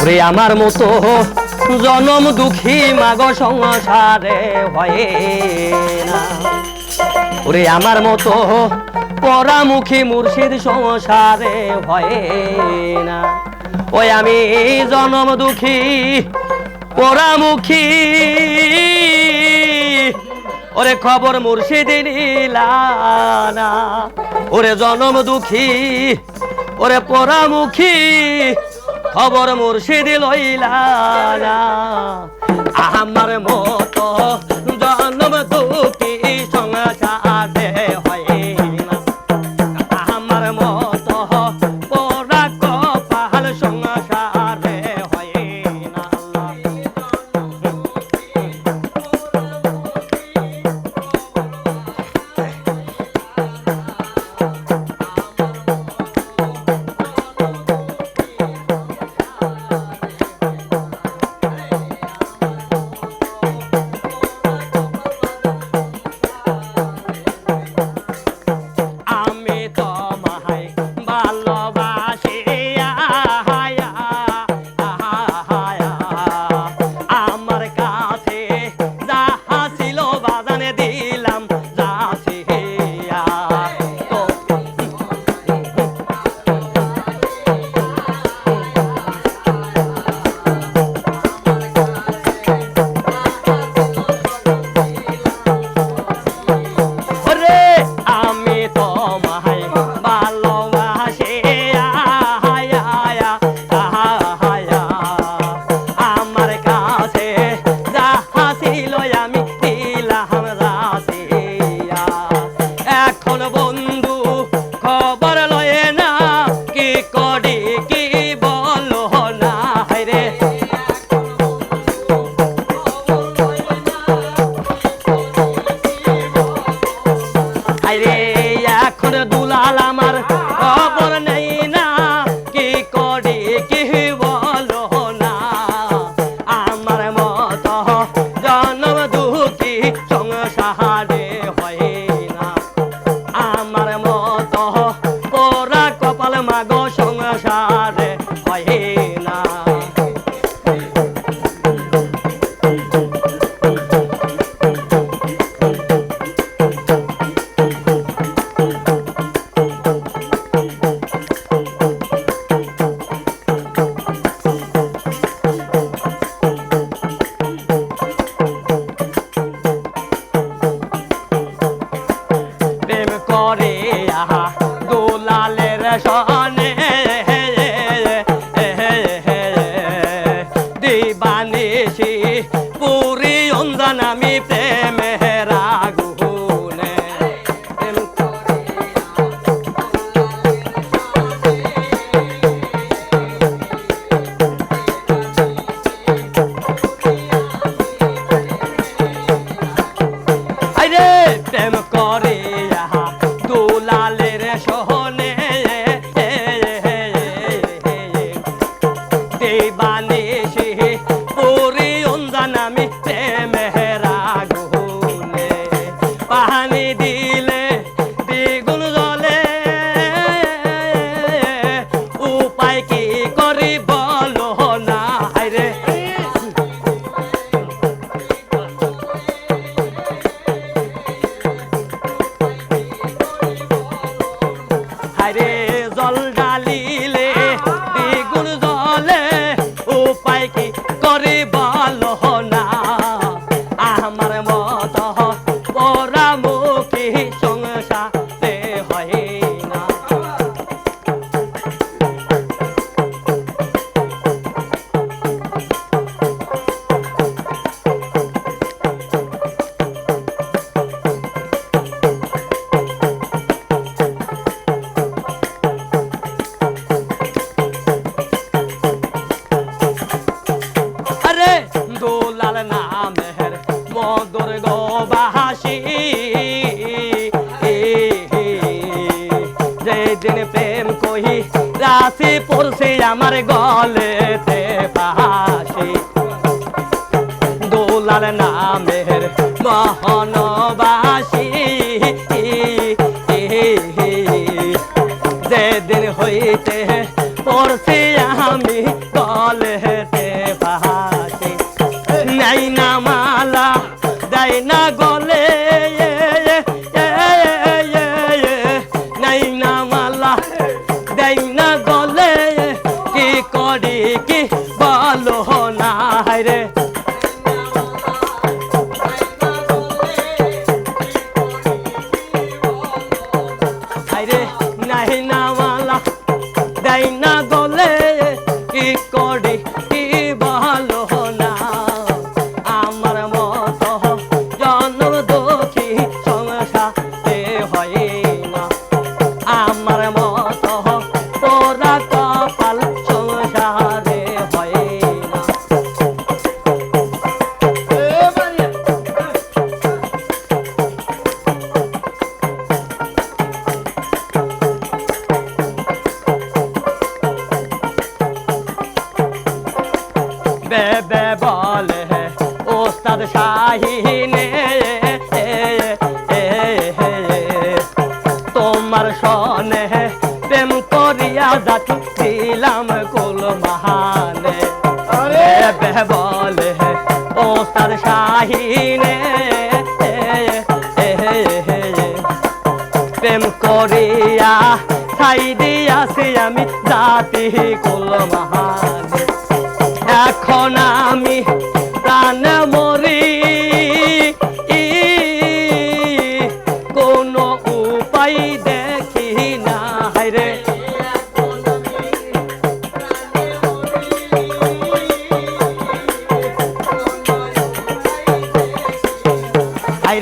রে আমার মতো জনম দুঃখী মাগ সংসারে হয় না। ওরে আমার মতো পরামুখী মুর্শিদ সংসারে হয় না। ওই আমি জনম দুঃখী পরামুখী, ওরে খবর মুর্শিদ নিলানা। ওরে জনম দুঃখী ওরে পরামুখী, খবর মুর্শিদ লইলানা। আমার মতো জনম দুঃখী সংসারে হয় না। আমার মতো পরা কপাল সংসারে হয় না। রাশি পড়ছে আমার গলেতে ফাঁসি, দোলার নামের মোহনবাসী যেদিন হইতে পড়ছি আমি বলেতে ফাঁসি নাই না মালা দেয় না গলে নাই না মালা দেয় না গলে কি করি কি বলো না রে রে নাই না মালা দেয় না গলে কি করি কি বলো না আমার মতো জন্ম দুঃখী সংসারে হয় না আমার মতো তোরা কপাল সংসারে হয় না বেবে বলে ওস্তাদ শাহিনে তোমার সনে প্রেম করিয়া যাচ্ছি দিলাম কুল মহানে বেবে বলে ওস্তাদ শাহিনে প্রেম করিয়া ছাই দিয়াছি আমি জাতি কুল মহানে এখন আমি প্রাণ মরি কোনো উপায় দেখি না রে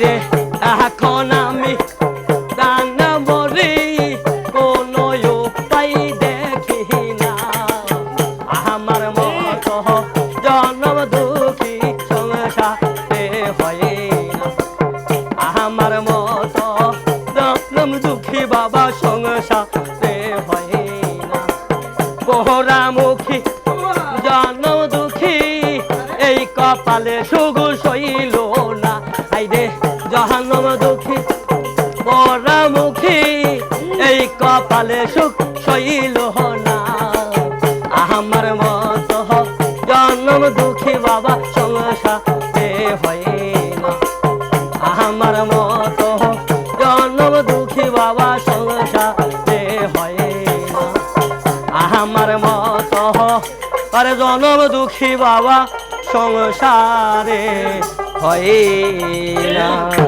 রে এখন আমি প্রাণ মরি কোনো উপায় দেখি না আমার মতো জন্ম দুঃখী সংসারে হয় না আমার মতো জন্ম দুঃখী বাবা সংসারে হয় না পোহরামুখী জন্ম দুঃখী এই কপালে সুখ সইল না আইরে জন্ম দুঃখী পোহরামুখী এই কপালে সুখ সইল না আমার মতো জন্ম দুঃখী বাবা সংসারে হয় না আমার মতো জন্ম দুঃখী বাবা সংসারে হয় না আমার মতো আরে জন্ম দুঃখী বাবা সংসারে হয় না।